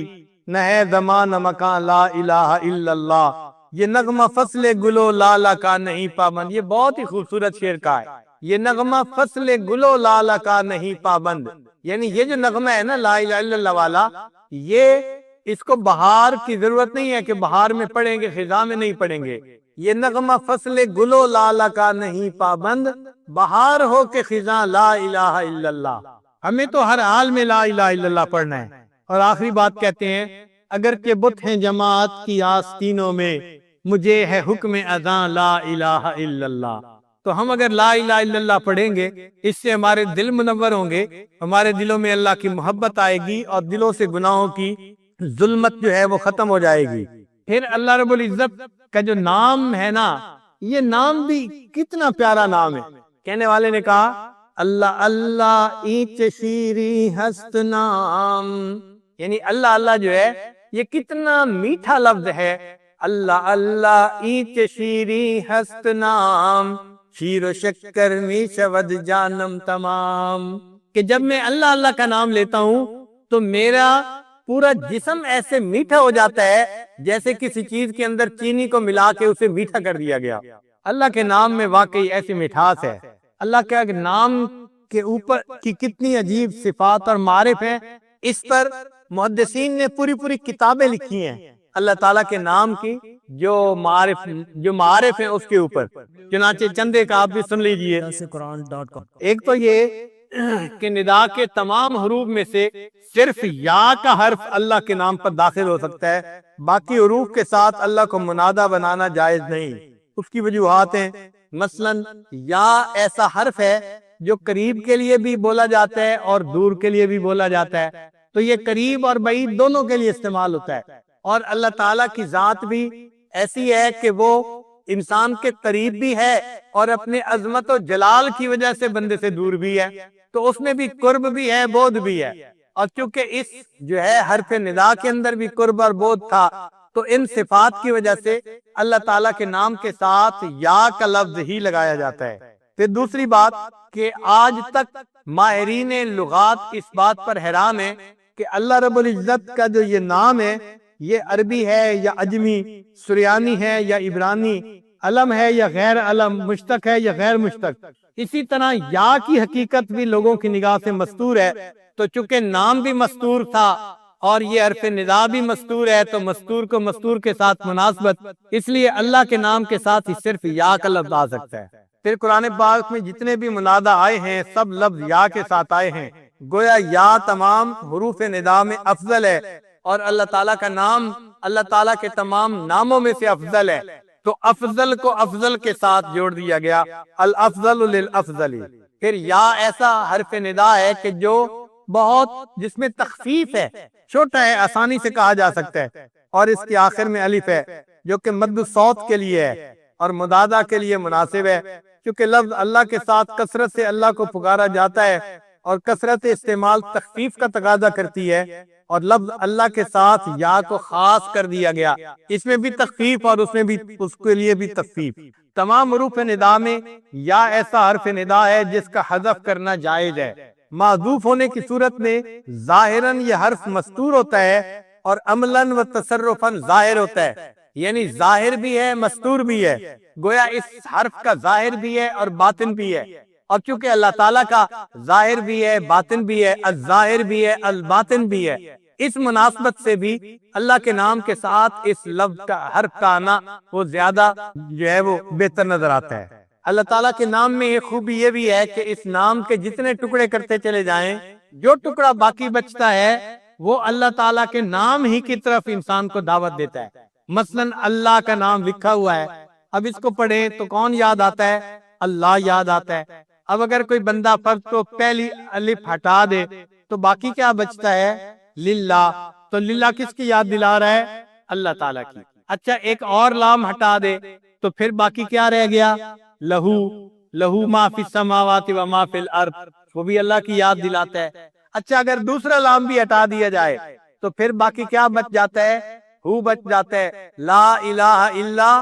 نہ ہے زمان مکان لا الہ الا اللہ۔ یہ نغمہ فصل گلو لالا کا نہیں پابند، یہ بہت ہی خوبصورت شعر کا ہے۔ یہ نغمہ فصل گلو لالا کا نہیں پابند، یعنی یہ جو نغمہ ہے نا لا الہ الا اللہ والا، یہ اس کو بہار کی ضرورت نہیں ہے کہ بہار میں پڑھیں گے خزاں میں نہیں پڑھیں گے۔ یہ نغمہ فصل گلو لالا کا نہیں پابند، بہار ہو کے خزاں لا الہ الا اللہ۔ ہمیں تو ہر حال میں لا الہ الا اللہ پڑھنا ہے، اور آخری بات کہتے ہیں اگرچہ بت ہیں جماعت کی آستینوں میں، مجھے ہے حکم اذاں لا الہ الا اللہ۔ تو ہم اگر لا الہ الا اللہ پڑھیں گے، اس سے ہمارے دل منور ہوں گے، ہمارے دلوں میں اللہ کی محبت آئے گی اور دلوں سے گناہوں کی ظلمت جو ہے وہ ختم ہو جائے گی۔ پھر اللہ رب العزت کا جو نام ہے نا، یہ نام بھی کتنا پیارا نام ہے۔ کہنے والے نے کہا اللہ اللہ ایچ شیری ہست نام، یعنی اللہ اللہ جو ہے یہ کتنا میٹھا لفظ ہے۔ اللہ اللہ ایچ شیری ہست نام، شیر و شکر می شود جانم تمام، کہ جب میں اللہ اللہ کا نام لیتا ہوں تو میرا پورا جسم ایسے میٹھا ہو جاتا ہے جیسے کسی چیز کے اندر چینی کو ملا کے اسے میٹھا کر دیا گیا۔ اللہ کے نام میں واقعی ایسی مٹھاس ہے۔ اللہ کے نام کے اوپر کی کتنی عجیب صفات اور معارف ہیں، اس پر محدثین نے پوری کتابیں لکھی ہیں اللہ تعالیٰ کے نام کی، جو معارف ہیں اس کے اوپر۔ چنانچہ چند ایک آپ بھی سن لیجئے۔ ایک تو یہ کہ ندا کے تمام حروف میں سے صرف یا کا حرف اللہ کے نام پر داخل ہو سکتا ہے، باقی حروف کے ساتھ اللہ کو منادہ بنانا جائز نہیں۔ اس کی وجوہات ہیں، مثلا یا ایسا حرف ہے جو قریب کے لیے بھی بولا جاتا ہے اور دور کے لیے بھی بولا جاتا ہے، تو یہ قریب اور بعید دونوں کے لیے استعمال ہوتا ہے۔ اور اللہ تعالیٰ کی ذات بھی ایسی ہے کہ وہ انسان کے قریب بھی ہے اور اپنے عظمت و جلال کی وجہ سے بندے سے دور بھی ہے، تو اس میں بھی قرب بھی ہے، بعد بھی ہے۔ اور چونکہ اس جو ہے حرف ندا کے اندر بھی قرب اور بعد تھا، تو ان صفات کی وجہ سے اللہ تعالیٰ کے نام کے ساتھ یا کا لفظ ہی لگایا جاتا ہے۔ پھر دوسری بات کہ آج تک ماہرین لغات اس بات پر حیران ہیں کہ اللہ رب العزت کا جو یہ نام ہے، یہ عربی ہے یا عجمی، سریانی ہے یا عبرانی، علم ہے یا غیر علم، مشتق ہے یا غیر مشتق۔ اسی طرح یا کی حقیقت بھی لوگوں کی نگاہ سے مستور ہے، تو چونکہ نام بھی مستور تھا اور یہ حرف ندا بھی مستور ہے، تو مستور کو مستور کے ساتھ مناسبت، اس لیے اللہ کے نام کے ساتھ ہی صرف یا کا لفظ آ سکتا ہے۔ پھر قرآن پاک میں جتنے بھی منادہ آئے ہیں سب لفظ یا کے ساتھ آئے ہیں، گویا یا تمام حروف ندا میں افضل ہے، اور اللہ تعالیٰ کا نام اللہ تعالیٰ کے تمام ناموں میں سے افضل ہے، تو افضل کو افضل کے ساتھ جوڑ دیا گیا، الافضل للافضل۔ پھر یا ایسا حرف ندا ہے کہ جو بہت جس میں تخفیف ہے، چھوٹا ہے، آسانی سے کہا جا سکتا ہے، اور اس کے آخر میں الف ہے جو کہ مد الصوت کے لیے ہے اور مدادہ کے لیے مناسب ہے، کیونکہ لفظ اللہ کے ساتھ کثرت سے اللہ کو پکارا جاتا ہے اور کثرت استعمال تخفیف کا تقاضا کرتی ہے، اور لفظ اللہ کے ساتھ یا کو خاص کر دیا گیا، اس میں بھی تخفیف اور اس میں بھی اس کے لیے بھی تخفیف۔ تمام حروف ندا میں یا ایسا حرف ندا ہے جس کا حذف کرنا جائز ہے۔ معذوف ہونے کی صورت میں ظاہراً یہ حرف مستور ہوتا ہے اور عملاً و تصرفاً ظاہر ہوتا ہے، یعنی ظاہر بھی ہے مستور بھی ہے، گویا اس حرف کا ظاہر بھی ہے اور باطن بھی ہے، اور چونکہ اللہ تعالیٰ کا ظاہر بھی ہے باطن بھی ہے، الظاہر بھی ہے الباطن بھی ہے، اس مناسبت سے بھی اللہ کے نام کے ساتھ اس لفظ کا حرف کا آنا وہ زیادہ جو ہے وہ بہتر نظر آتا ہے۔ اللہ تعالیٰ کے نام میں ایک خوبی یہ بھی ہے کہ اس نام کے جتنے ٹکڑے کرتے چلے جائیں، جو ٹکڑا باقی بچتا ہے وہ اللہ تعالیٰ کے نام ہی کی طرف انسان کو دعوت دیتا ہے۔ مثلا اللہ کا نام لکھا ہوا ہے، اب اس کو پڑھیں تو کون یاد آتا ہے؟ اللہ یاد آتا ہے۔ اب اگر کوئی بندہ فرض تو پہلی الف ہٹا دے تو باقی کیا بچتا ہے؟ للہ، تو للہ کس کی یاد دلا رہا ہے؟ اللہ تعالیٰ کی۔ اچھا ایک اور لام ہٹا دے تو پھر باقی کیا رہ گیا؟ لہو، لہو ما فی السماوات و ما فی الارض، وہ بھی اللہ کی یاد دلاتا ہے۔ اچھا اگر دوسرا لام بھی ہٹا دیا جائے تو پھر باقی کیا بچ جاتا ہے؟ ہو بچ جاتا ہے، لا الہ الا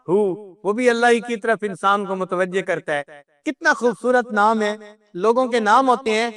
ہو، وہ بھی اللہ ہی کی طرف انسان کو متوجہ کرتا ہے۔ کتنا خوبصورت نام ہے۔ لوگوں کے نام ہوتے ہیں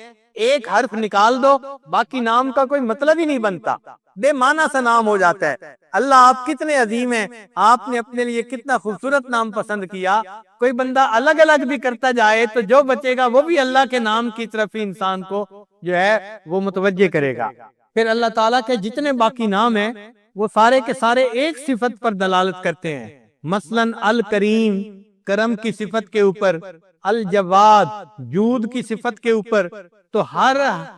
ایک حرف نکال دو باقی نام کا کوئی مطلب ہی نہیں بنتا، بے معنی سا نام ہو جاتا ہے۔ اللہ آپ کتنے عظیم ہیں، آپ نے اپنے لیے کتنا خوبصورت نام پسند کیا۔ کوئی بندہ الگ الگ بھی کرتا جائے تو جو بچے گا وہ بھی اللہ کے نام کی طرف ہی انسان کو جو ہے وہ متوجہ کرے گا۔ پھر اللہ تعالیٰ کے جتنے باقی نام ہیں وہ سارے کے سارے ایک صفت پر دلالت کرتے ہیں، مثلا الکریم کرم کی صفت کے اوپر، الجواد جود کی صفت کے اوپر، تو ہر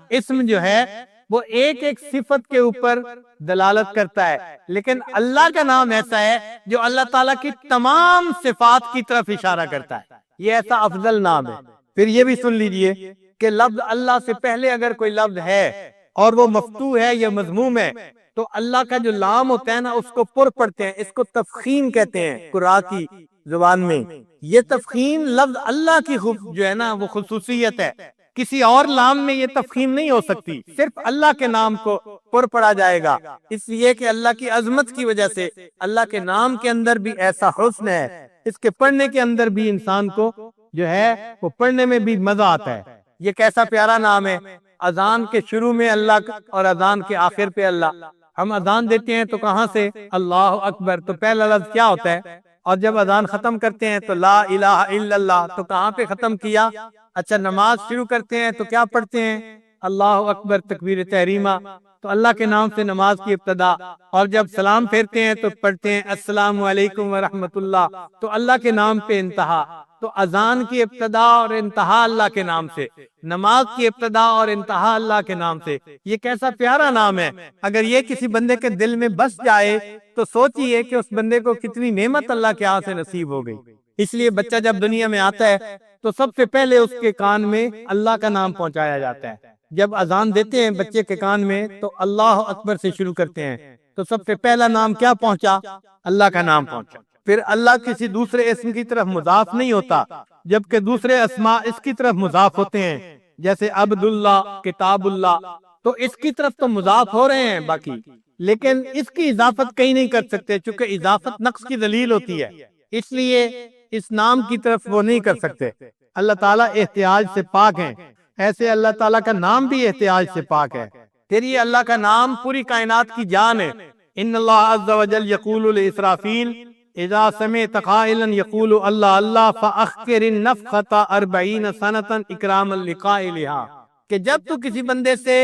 اسم جو ہے وہ ایک ایک صفت کے اوپر دلالت کرتا ہے، لیکن اللہ کا نام ایسا ہے جو اللہ تعالیٰ کی تمام صفات کی طرف اشارہ کرتا ہے، یہ ایسا افضل نام ہے۔ پھر یہ بھی سن لیجئے کہ لفظ اللہ سے پہلے اگر کوئی لفظ ہے اور وہ مفتوح ہے یا مضموم ہے تو اللہ کا جو لام ہوتا ہے نا اس کو پر پڑھتے ہیں، اس کو تفخیم کہتے ہیں قراء کی زبان میں۔ یہ تفخیم لفظ اللہ کی جو ہے نا وہ خصوصیت ہے، کسی اور لام میں یہ تفخیم نہیں ہو سکتی، صرف اللہ کے نام کو پر پڑھا جائے گا، اس لیے کہ اللہ کی عظمت کی وجہ سے اللہ کے نام کے اندر بھی ایسا حسن ہے، اس کے پڑھنے کے اندر بھی انسان کو جو ہے وہ پڑھنے میں بھی مزہ آتا ہے۔ یہ کیسا پیارا نام ہے، اذان کے شروع میں اللہ اور اذان کے آخر پہ اللہ۔ ہم اذان دیتے ہیں تو کہاں سے؟ اللہ اکبر، تو پہلا لفظ کیا ہوتا ہے؟ اور جب اذان ختم کرتے ہیں تو لا الہ الا اللہ، تو کہاں پہ ختم کیا؟ اچھا، نماز شروع کرتے ہیں تو کیا پڑھتے ہیں؟ اللہ اکبر، تکبیر تحریمہ، تو اللہ کے نام سے نماز کی ابتدا۔ اور جب سلام پھیرتے ہیں تو پڑھتے ہیں السلام علیکم ورحمۃ اللہ، تو اللہ کے نام پہ انتہا۔ تو اذان کی ابتدا اور انتہا اللہ کے نام سے، نماز کی ابتدا اور انتہا اللہ کے نام سے۔ یہ کیسا پیارا نام ہے، اگر یہ کسی بندے کے دل میں بس جائے تو سوچئے کہ اس بندے کو کتنی نعمت اللہ کے ہاں سے نصیب ہو گئی۔ اس لیے بچہ جب دنیا میں آتا ہے تو سب سے پہلے اس کے کان میں اللہ کا نام پہنچایا جاتا ہے۔ جب اذان دیتے ہیں بچے کے کان میں تو اللہ اکبر سے شروع کرتے ہیں، تو سب سے پہلا نام کیا پہنچا؟ اللہ کا نام پہنچا۔ پھر اللہ کسی دوسرے اسم کی طرف مضاف نہیں ہوتا، جبکہ دوسرے اسماء اس کی طرف مضاف ہوتے ہیں، جیسے عبداللہ، کتاب اللہ، تو اس کی طرف تو مضاف ہو رہے ہیں باقی، لیکن اس کی اضافت کہیں نہیں کر سکتے، چونکہ اضافت نقص کی دلیل ہوتی ہے، اس لیے اس نام کی طرف وہ نہیں کر سکتے۔ اللہ تعالیٰ احتیاج سے پاک ہیں، ایسے اللہ تعالیٰ کا نام بھی احتیاج سے پاک ہے۔ پھر یہ اللہ کا نام پوری کائنات کی جان ہے۔ ان اللہ عز و جل یقول لاسرافیل اذا سمعت قائلا یقول اللہ اللہ فاخر النفخۃ 40 سنۃ اکراما لقائلها، کہ جب تو کسی بندے سے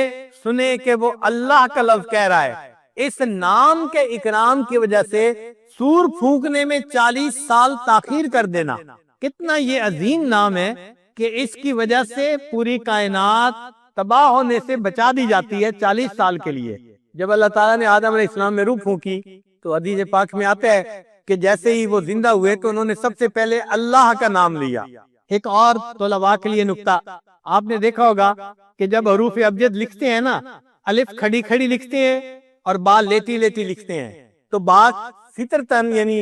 سنے کہ وہ اللہ کا لفظ کہہ رہا ہے، اس نام کے اکرام کی وجہ سے سور پھونکنے میں 40 سال تاخیر کر دینا۔ کتنا یہ عظیم نام ہے کہ اس کی وجہ سے پوری کائنات تباہ ہونے سے بچا دی جاتی ہے 40 سال کے لیے۔ جب اللہ تعالیٰ نے آدم علیہ السلام میں روح پھونکی تو حدیث پاک میں آتا ہے کہ جیسے ہی وہ زندہ ہوئے تو انہوں نے سب سے پہلے اللہ کا نام لیا۔ ایک اور طلباء کے لیے نکتہ، آپ نے دیکھا ہوگا کہ جب حروف ابجد لکھتے ہیں نا، الف کھڑی کھڑی لکھتے ہیں اور با لیٹی لیٹی لکھتے ہیں، تو با فطرتاً یعنی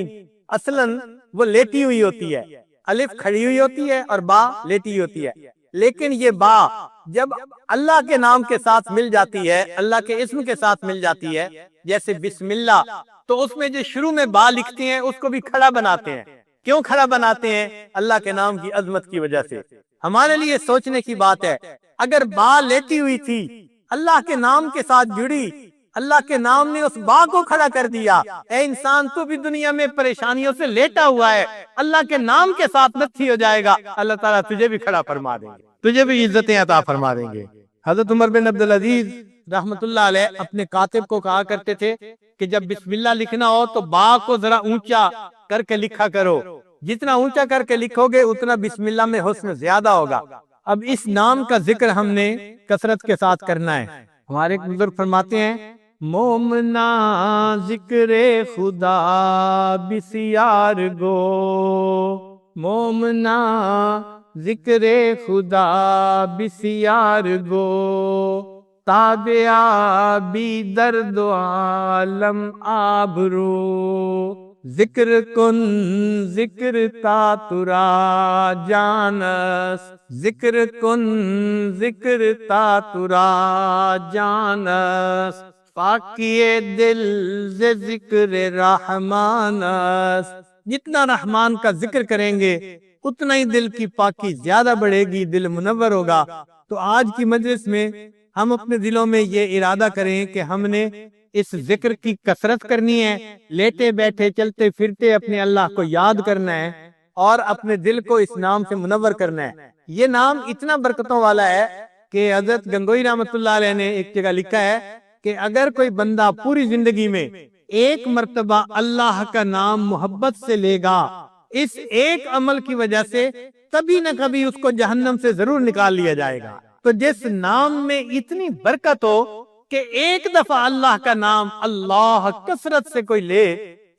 اصلاً وہ لیٹی ہوئی ہوتی ہے، الف کھڑی ہوئی ہوتی ہے اور با لیٹی ہوئی ہوتی ہے، لیکن یہ با جب اللہ کے نام کے ساتھ مل جاتی ہے، اللہ کے اسم کے ساتھ مل جاتی ہے، جیسے بسم اللہ، تو اس میں جو شروع میں با لکھتے ہیں اس کو بھی کھڑا بناتے ہیں۔ کیوں کھڑا بناتے ہیں؟ اللہ کے نام کی عظمت کی وجہ سے۔ ہمارے لیے سوچنے کی بات ہے، اگر با لیٹی ہوئی تھی، اللہ کے نام کے ساتھ جڑی، اللہ کے نام نے اس با کو کھڑا کر دیا، اے انسان تو بھی دنیا میں پریشانیوں سے لیٹا ہوا ہے، اللہ کے نام کے ساتھ نتھی ہو جائے گا، اللہ تعالیٰ تجھے بھی کھڑا فرما دیں گے، تجھے بھی عزتیں عطا فرما دیں گے۔ حضرت عمر بن عبدالعزیز رحمت اللہ علیہ اپنے کاتب کو کہا کرتے تھے کہ جب بسم اللہ لکھنا ہو تو با کو ذرا اونچا کر کے لکھا کرو، جتنا اونچا کر کے لکھو گے اتنا بسم اللہ میں حسن زیادہ ہوگا۔ اب اس نام کا ذکر ہم نے کثرت کے ساتھ کرنا ہے۔ ہمارے بزرگ فرماتے ہیں، مومنا ذکر خدا بسیار گو، مومنا ذکر خدا بسیار گو، تابعہ بی درد و عالم آبرو، ذکر کن ذکر تا ترا جانس، ذکر کن ذکر تا ترا جانس، پاکی دل ز ذکر رحمانس، جتنا رحمان کا ذکر کریں گے اتنا ہی دل کی پاکی زیادہ بڑھے گی، دل منور ہوگا۔ تو آج کی مجلس میں ہم اپنے دلوں میں یہ ارادہ کریں کہ ہم نے اس ذکر کی کثرت کرنی ہے، لیٹے بیٹھے چلتے پھرتے اپنے اللہ کو یاد کرنا ہے اور اپنے دل کو اس نام سے منور کرنا ہے۔ یہ نام اتنا برکتوں والا ہے کہ حضرت گنگوئی رحمت اللہ علیہ نے ایک جگہ لکھا ہے کہ اگر کوئی بندہ پوری زندگی میں ایک مرتبہ اللہ کا نام محبت سے لے گا، اس ایک عمل کی وجہ سے کبھی نہ کبھی اس کو جہنم سے ضرور نکال لیا جائے گا۔ تو جس نام میں اتنی برکت ہو کہ ایک دفعہ اللہ کا نام اللہ کثرت سے کوئی لے،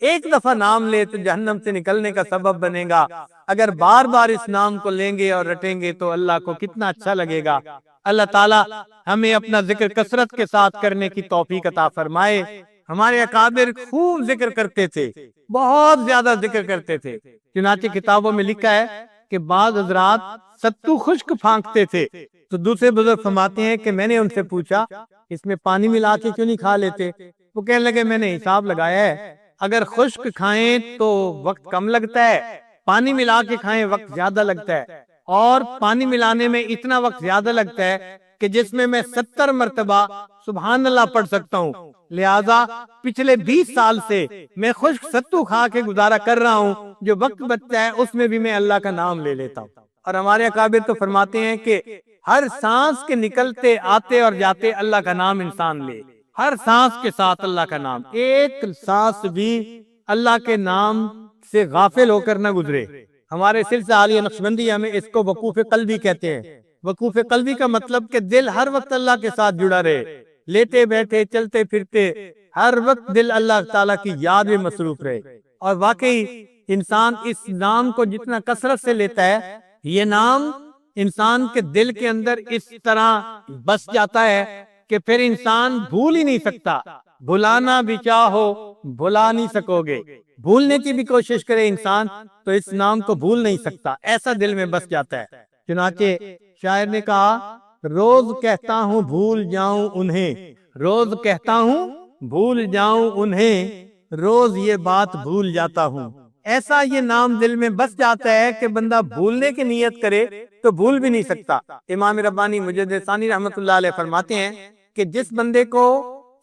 ایک دفعہ نام لے تو جہنم سے نکلنے کا سبب بنے گا۔ اگر بار بار اس نام کو لیں گے اور رٹیں گے تو اللہ کو کتنا اچھا لگے گا۔ اللہ تعالیٰ ہمیں اپنا ذکر کثرت کے ساتھ کرنے کی توفیق عطا فرمائے۔ ہمارے اکابر خوب ذکر کرتے تھے، بہت زیادہ ذکر کرتے تھے، چنانچہ کتابوں میں لکھا ہے کہ بعض حضرات ستو خشک پھانکتے تھے، تو دوسرے بزرگ فرماتے ہیں کہ میں نے ان سے پوچھا اس میں پانی ملا کے کیوں نہیں کھا لیتے؟ وہ کہنے لگے میں نے حساب لگایا ہے، اگر خشک کھائیں تو وقت کم لگتا ہے، پانی ملا کے کھائیں وقت زیادہ لگتا ہے، اور پانی ملانے میں اتنا وقت زیادہ لگتا ہے کہ جس میں 70 مرتبہ سبحان اللہ پڑھ سکتا ہوں، لہذا پچھلے 20 سال سے میں خشک ستو کھا کے گزارا کر رہا ہوں، جو وقت بچتا ہے اس میں بھی میں اللہ کا نام لے لیتا ہوں۔ اور ہمارے اکابر تو فرماتے ہیں کہ ہر سانس کے نکلتے آتے اور جاتے اللہ کا نام انسان لے، ہر سانس کے ساتھ اللہ کا نام، ایک سانس بھی اللہ کے نام سے غافل ہو کر نہ گزرے۔ ہمارے سلسلہ عالیہ نقشبندیہ میں اس کو وقوف قلبی کہتے ہیں۔ وقوف قلبی کا مطلب کہ دل ہر وقت اللہ کے ساتھ جڑا رہے، لیٹے بیٹھے چلتے پھرتے ہر وقت دل اللہ تعالیٰ کی یاد میں مصروف رہے۔ اور واقعی انسان اس نام کو جتنا کثرت سے لیتا ہے، یہ نام انسان کے دل کے اندر اس طرح بس جاتا ہے کہ پھر انسان بھول ہی نہیں سکتا۔ بھلانا بھی چاہو بھلا نہیں سکو گے، بھولنے کی بھی کوشش کرے انسان تو اس نام کو بھول نہیں سکتا، ایسا دل میں بس جاتا ہے۔ چنانچہ شاعر نے کہا روز کہتا ہوں بھول جاؤں انہیں، روز کہتا ہوں بھول جاؤں انہیں، روز یہ بات بھول جاتا ہوں۔ ایسا یہ نام دل میں بس جاتا ہے کہ بندہ بھولنے کی نیت کرے تو بھول بھی نہیں سکتا۔ امام ربانی مجدد ثانی رحمت اللہ علیہ فرماتے ہیں کہ جس بندے کو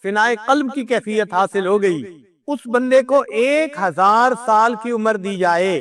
فنائے قلب کی کیفیت حاصل ہو گئی، اس بندے کو 1000 سال کی عمر دی جائے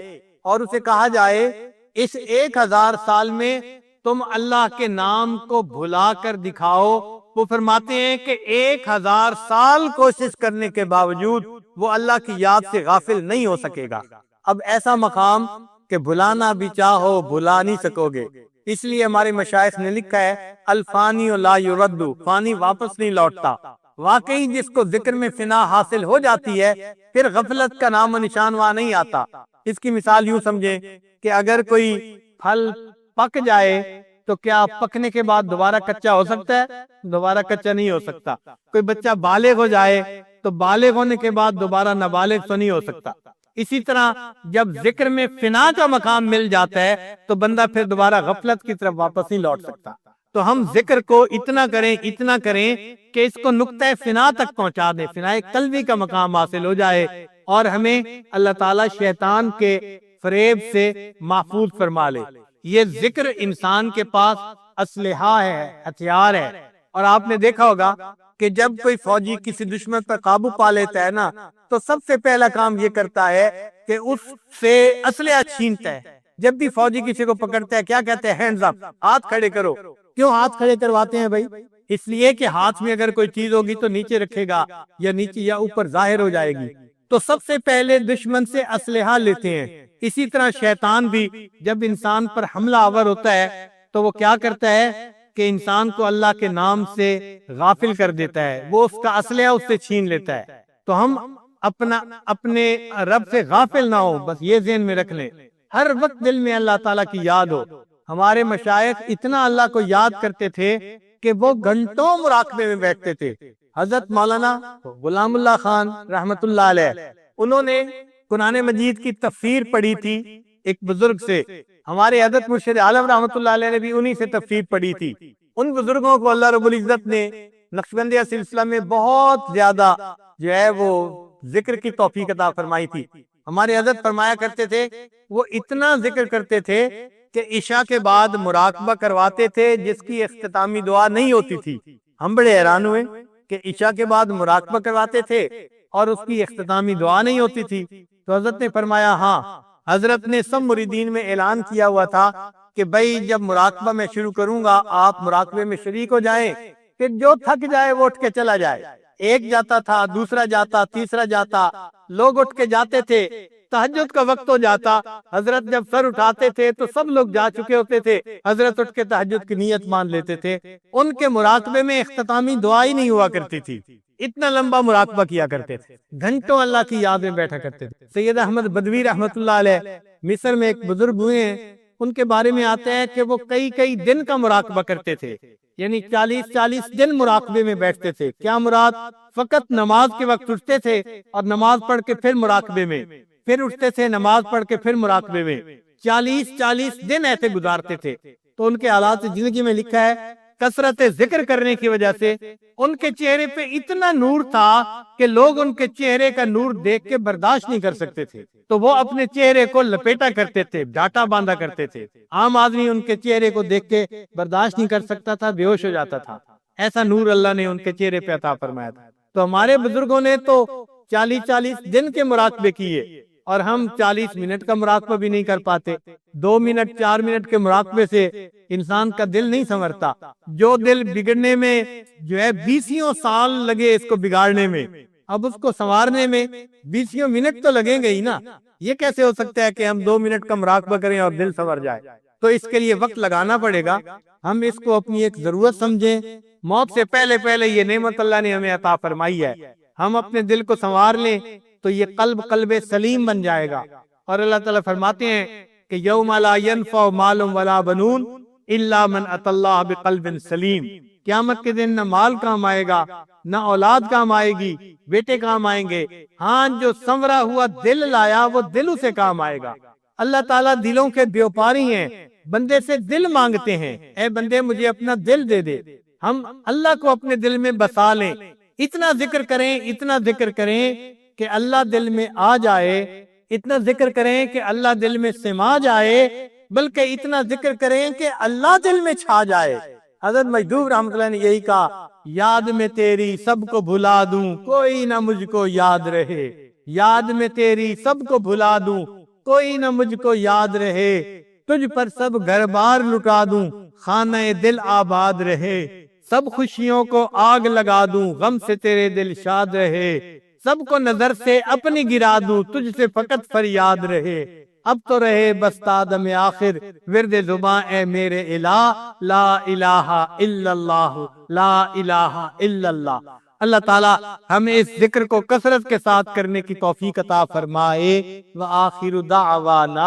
اور اسے کہا جائے اس 1000 سال میں تم اللہ کے نام کو بھلا کر دکھاؤ، وہ فرماتے ہیں کہ 1000 سال کوشش کرنے کے باوجود وہ اللہ کی یاد سے غافل نہیں ہو سکے گا۔ اب ایسا مقام کہ بھلانا بھی چاہو بھلا نہیں سکو گے، اس لیے ہمارے مشائخ نے لکھا ہے الفانی لا یرد، فانی واپس نہیں لوٹتا۔ واقعی جس کو ذکر میں فنا حاصل ہو جاتی ہے پھر غفلت کا نام و نشان وہاں نہیں آتا۔ اس کی مثال یوں سمجھیں کہ اگر کوئی پھل پک جائے تو کیا پکنے کے بعد دوبارہ کچا ہو سکتا ہے؟ دوبارہ کچا نہیں ہو سکتا۔ کوئی بچہ بالغ ہو جائے تو بالغ ہونے کے بعد دوبارہ نابالغ تو نہیں ہو سکتا۔ اسی طرح جب ذکر میں فنا کا مقام مل جاتا ہے تو بندہ پھر دوبارہ غفلت کی طرف واپس نہیں لوٹ سکتا۔ تو ہم ذکر کو اتنا کریں کہ اس کو نقطہ فنا تک پہنچا دیں، فنائے قلبی کا مقام حاصل ہو جائے، اور ہمیں اللہ تعالیٰ شیطان کے فریب سے محفوظ فرما لے۔ یہ ذکر انسان کے پاس اسلحہ ہے، ہتھیار ہے۔ اور آپ نے دیکھا ہوگا کہ جب کوئی فوجی کسی دشمن پر قابو پا لیتا ہے نا تو سب سے پہلا کام یہ کرتا ہے کہ اس سے اسلحہ چھینتا ہے۔ جب بھی فوجی کسی کو پکڑتا ہے کیا کہتے ہیں؟ ہینڈز اپ، ہاتھ کھڑے کرو۔ کیوں ہاتھ کھڑے کرواتے ہیں بھائی؟ اس لیے کہ ہاتھ میں اگر کوئی چیز ہوگی تو نیچے رکھے گا یا نیچے یا اوپر ظاہر ہو جائے گی، تو سب سے پہلے دشمن سے اسلحہ لیتے ہیں۔ اسی طرح شیطان بھی جب انسان پر حملہ آور ہوتا ہے تو وہ کیا کرتا ہے کہ انسان کو اللہ کے نام سے غافل کر دیتا ہے، وہ اس کا اسلحہ اس سے چھین لیتا ہے۔ تو ہم اپنے رب سے غافل نہ ہو، بس یہ ذہن میں رکھ لیں، ہر وقت دل میں اللہ تعالیٰ کی یاد ہو۔ ہمارے مشائخ اتنا اللہ کو یاد کرتے تھے کہ وہ گھنٹوں مراقبے میں بیٹھتے تھے۔ حضرت مولانا غلام اللہ خان رحمت اللہ علیہ، انہوں نے قرآن مجید کی تفسیر پڑھی تھی ایک بزرگ سے۔ ہمارے حضرت مرشد عالم رحمت اللہ علیہ نے بھی انہی سے تفسیر پڑھی تھی۔ ان بزرگوں کو اللہ رب العزت نے نقشبندیہ سلسلہ میں بہت زیادہ جو ہے وہ ذکر کی توفیق عطا فرمائی تھی۔ ہمارے حضرت فرمایا کرتے تھے وہ اتنا ذکر کرتے تھے کہ عشاء کے بعد مراقبہ کرواتے تھے جس کی اختتامی دعا نہیں ہوتی تھی۔ ہم بڑے حیران ہوئے کہ عشاء کے بعد مراقبہ کرواتے تھے اور اس کی اختتامی دعا نہیں ہوتی تھی۔ تو حضرت نے فرمایا ہاں، حضرت نے سب مریدین میں اعلان کیا ہوا تھا کہ بھائی جب مراقبہ میں شروع کروں گا آپ مراقبے میں شریک ہو جائیں، پھر جو تھک جائے وہ اٹھ کے چلا جائے۔ ایک جاتا تھا، دوسرا جاتا، تیسرا جاتا، لوگ اٹھ کے جاتے تھے۔ تہجد کا وقت ہو جاتا، حضرت جب سر اٹھاتے تھے تو سب لوگ جا چکے ہوتے تھے، حضرت اٹھ کے تہجد کی نیت مان لیتے تھے۔ ان کے مراقبے میں اختتامی دعا ہی نہیں ہوا کرتی تھی، اتنا لمبا مراقبہ کیا کرتے تھے، گھنٹوں اللہ کی یاد میں بیٹھا کرتے تھے۔ سید احمد بدوی رحمۃ اللہ علیہ مصر میں ایک بزرگ ہوئے ہیں، ان کے بارے میں آتا ہے کہ وہ کئی دن کا مراقبہ کرتے تھے، یعنی 40 دن مراقبے میں بیٹھتے تھے۔ کیا مراد؟ فقط نماز کے وقت اٹھتے تھے اور نماز پڑھ کے پھر مراقبے میں، پھر اٹھتے تھے نماز پڑھ کے پھر مراقبے میں، 40 دن ایسے گزارتے تھے۔ تو ان کے حالات زندگی میں لکھا ہے کثرت ذکر کرنے کی وجہ سے ان کے چہرے پہ اتنا نور تھا کہ لوگ ان کے چہرے کا نور دیکھ کے برداشت نہیں کر سکتے تھے، تو وہ اپنے چہرے کو لپیٹا کرتے تھے، ڈاٹا باندھا کرتے تھے۔ عام آدمی ان کے چہرے کو دیکھ کے برداشت نہیں کر سکتا تھا، بے ہوش ہو جاتا تھا، ایسا نور اللہ نے ان کے چہرے پہ عطا فرمایا تھا۔ تو ہمارے بزرگوں نے تو 40 دن کے مراقبے کیے، اور ہم 40 منٹ کا مراقبہ بھی نہیں کر پاتے۔ 2 منٹ 4 منٹ کے مراقبے سے انسان کا دل نہیں سنورتا، جو دل بگڑنے میں جو ہے 20 سال لگے اس کو بگاڑنے میں، اب اس کو سنوارنے میں 20 منٹ تو لگیں گے ہی نا۔ یہ کیسے ہو سکتا ہے کہ ہم 2 منٹ کا مراقبہ کریں اور دل سنور جائے؟ تو اس کے لیے وقت لگانا پڑے گا، ہم اس کو اپنی ایک ضرورت سمجھیں۔ موت سے پہلے پہلے یہ نعمت اللہ نے ہمیں عطا فرمائی ہے، ہم اپنے دل کو سنوار لیں تو یہ قلب سلیم بن جائے گا۔ اور اللہ تعالیٰ فرماتے ہیں کہ یوم لا ینفع مال ولا بنون الا من اتى اللہ بقلب سلیم، قیامت کے دن نہ مال کام آئے گا، نہ اولاد کام آئے گی، بیٹے کام آئیں گے، ہاں جو سنورا ہوا دل لایا وہ دل اسے کام آئے گا۔ اللہ تعالیٰ دلوں کے بیوپاری ہیں، بندے سے دل مانگتے ہیں، اے بندے مجھے اپنا دل دے دے۔ ہم اللہ کو اپنے دل میں بسا لیں، اتنا ذکر کریں، اتنا ذکر کریں کہ اللہ دل میں آ جائے، اتنا ذکر کریں کہ اللہ دل میں سما جائے، بلکہ اتنا ذکر کریں کہ اللہ دل میں چھا جائے۔ حضرت مجدوب رحمۃ اللہ نے یہی کہا، یاد میں تیری سب کو بھلا دوں کوئی نہ مجھ کو یاد رہے، یاد میں تیری سب کو بھلا دوں کوئی نہ مجھ کو یاد رہے، تجھ پر سب گھر بار لٹا دوں خانہ دل آباد رہے، سب خوشیوں کو آگ لگا دوں غم سے تیرے دل شاد رہے، سب کو نظر سے اپنی گرا دوں تجھ سے فقط فریاد رہے، اب تو رہے بس تا دم آخر ورد زباں اے میرے الہ، لا الہ الا اللہ، لا الہ الا اللہ۔ اللہ تعالیٰ ہمیں اس ذکر کو کثرت کے ساتھ کرنے کی توفیق عطا فرمائے۔ وآخر دعوانا